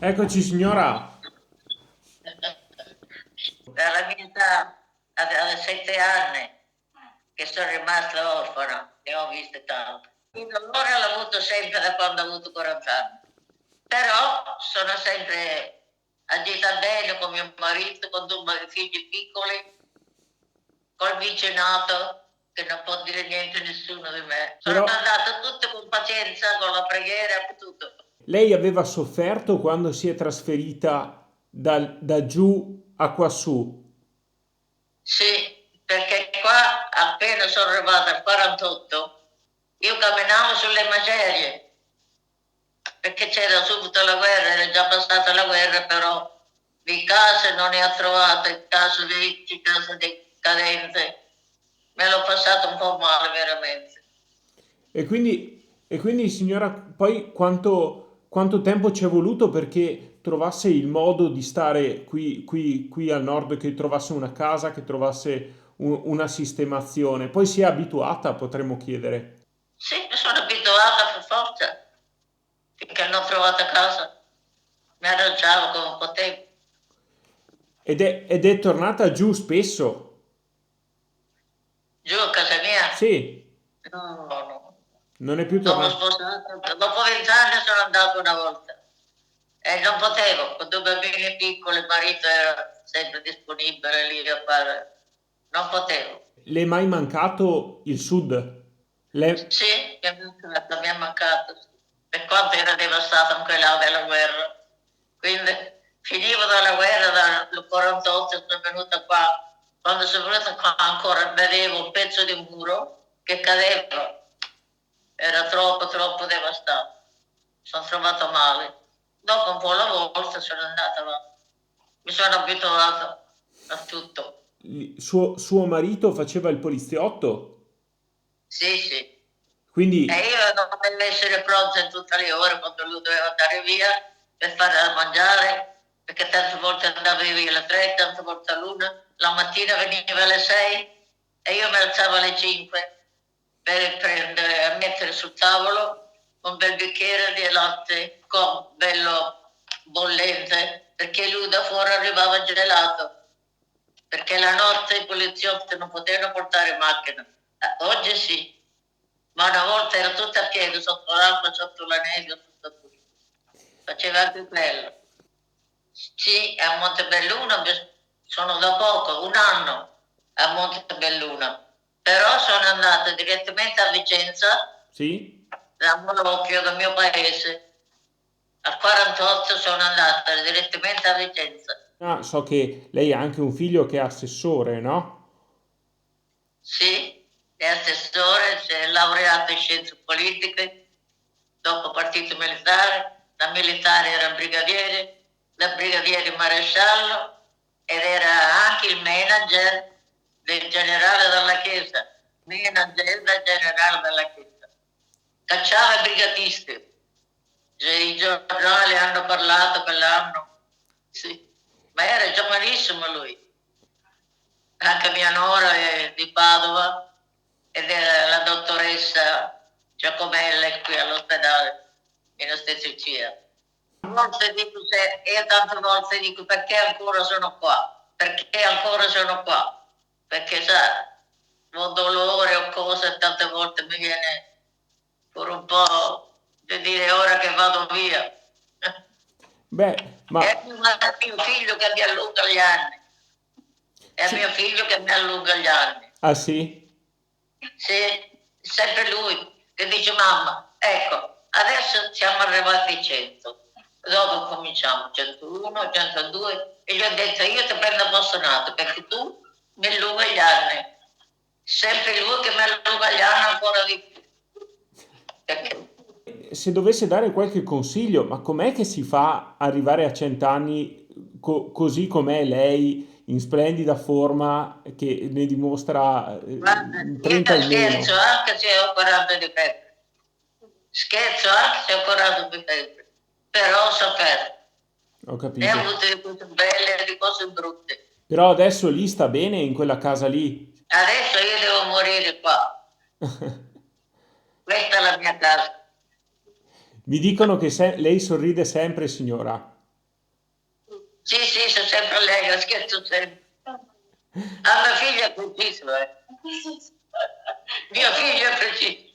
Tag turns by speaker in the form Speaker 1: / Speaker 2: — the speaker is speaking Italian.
Speaker 1: Eccoci signora.
Speaker 2: Dalla mia età a 7 anni che sono rimasta orfana, ne ho viste tante. Il dolore l'ho avuto sempre da quando ho avuto 40 anni, però sono sempre agita bene con mio marito, con due figli piccoli, col vicinato che non può dire niente nessuno di me. Sono
Speaker 1: Però
Speaker 2: andata tutte con pazienza, con la preghiera, tutto.
Speaker 1: lei aveva sofferto quando si è trasferita da giù a quassù.
Speaker 2: Sì, perché qua appena sono arrivata al 48, io camminavo sulle macerie, perché c'era subito la guerra, era già passata la guerra, però di case non ne ho trovate, case vecchie, case decadente. Me l'ho passato un po' male veramente.
Speaker 1: E quindi signora, poi quanto tempo ci è voluto perché trovasse il modo di stare qui al nord, che trovasse una casa, che trovasse una sistemazione? Poi si è abituata, potremmo chiedere.
Speaker 2: Sì, mi sono abituata per forza, finché non ho trovato casa. Mi arrangiavo come potevo.
Speaker 1: Ed è tornata giù spesso.
Speaker 2: Giù a casa mia?
Speaker 1: Sì,
Speaker 2: No, no.
Speaker 1: non è più
Speaker 2: Dopo
Speaker 1: tornata.
Speaker 2: sposato, dopo 20 anni sono andato una volta e non potevo, con due bambini piccoli, il marito era sempre disponibile lì a fare. Non potevo.
Speaker 1: Le è mai mancato il sud?
Speaker 2: Sì, mi è mancato, sì. Per quanto era devastato anche là della guerra. Quindi finivo dalla guerra dal 48, sono venuta qua. Quando sono venuta qua ancora vedevo un pezzo di muro che cadeva. Era troppo devastato. Sono trovato male. Dopo un po' alla volta sono andata avanti. Mi sono abituata a tutto.
Speaker 1: Suo marito faceva il poliziotto?
Speaker 2: Sì, sì. E
Speaker 1: Quindi,
Speaker 2: io non dovevo essere pronta in tutte le ore quando lui doveva andare via per fare da mangiare, perché tante volte andava via alle 3, tante volte all'una. La mattina veniva alle 6 e io mi alzavo alle 5 per prendere, a mettere sul tavolo un bel bicchiere di latte con bello bollente, perché lui da fuori arrivava gelato, perché la notte i poliziotti non potevano portare macchina. Oggi sì, ma una volta era tutta a piedi, sotto l'acqua, sotto la neve, sotto tutto. Faceva anche quello. Sì, a Montebelluna sono da poco, un anno a Montebelluna, però sono andata direttamente a Vicenza,
Speaker 1: sì?
Speaker 2: da Monocchio, dal mio paese. Al 48 sono andata direttamente a Vicenza.
Speaker 1: Ah, so che lei ha anche un figlio che è assessore, no?
Speaker 2: Sì, è assessore, si è laureato in scienze politiche, dopo partito militare, da militare era brigadiere, da brigadiere maresciallo ed era anche il manager del generale della Chiesa, manager del generale della Chiesa. Cacciava i brigatisti, i giornali hanno parlato quell'anno, sì, ma era giovanissimo lui. Anche mia nora è di Padova ed è la dottoressa Giacomella qui all'ospedale in ostetricia. A volte dico io tante volte dico perché ancora sono qua? Perché ancora sono qua? Perché sa, ho dolore o cose e tante volte mi viene pure un po' di dire ora che vado via.
Speaker 1: Beh,
Speaker 2: È
Speaker 1: ma
Speaker 2: mio figlio che mi allunga gli anni. È
Speaker 1: sì.
Speaker 2: mio figlio che mi allunga gli anni.
Speaker 1: Ah sì?
Speaker 2: Sì, sempre lui che dice mamma, ecco, adesso siamo arrivati a 100, dopo cominciamo 101, 102 e gli ho detto io ti prendo appassionato perché tu mi allunghi gli anni, sempre lui che mi allunga gli anni ancora di più. Perché
Speaker 1: Se dovesse dare qualche consiglio, ma com'è che si fa arrivare a 100 anni così com'è lei, in splendida forma, che ne dimostra
Speaker 2: guarda, io
Speaker 1: 30 in
Speaker 2: scherzo
Speaker 1: meno?
Speaker 2: anche se ho 40 di febbre, scherzo anche se ho 40 di febbre, però ho sofferto,
Speaker 1: Ho
Speaker 2: ne ho
Speaker 1: capito.
Speaker 2: avute di cose belle e di cose brutte.
Speaker 1: Però adesso lì sta bene in quella casa lì.
Speaker 2: Adesso io devo morire qua. Questa è la mia casa.
Speaker 1: Mi dicono che lei sorride sempre, signora.
Speaker 2: Sì, sì, sono sempre allegra, scherzo sempre. Ah, mia figlia è preciso, eh. Mio figlio è preciso.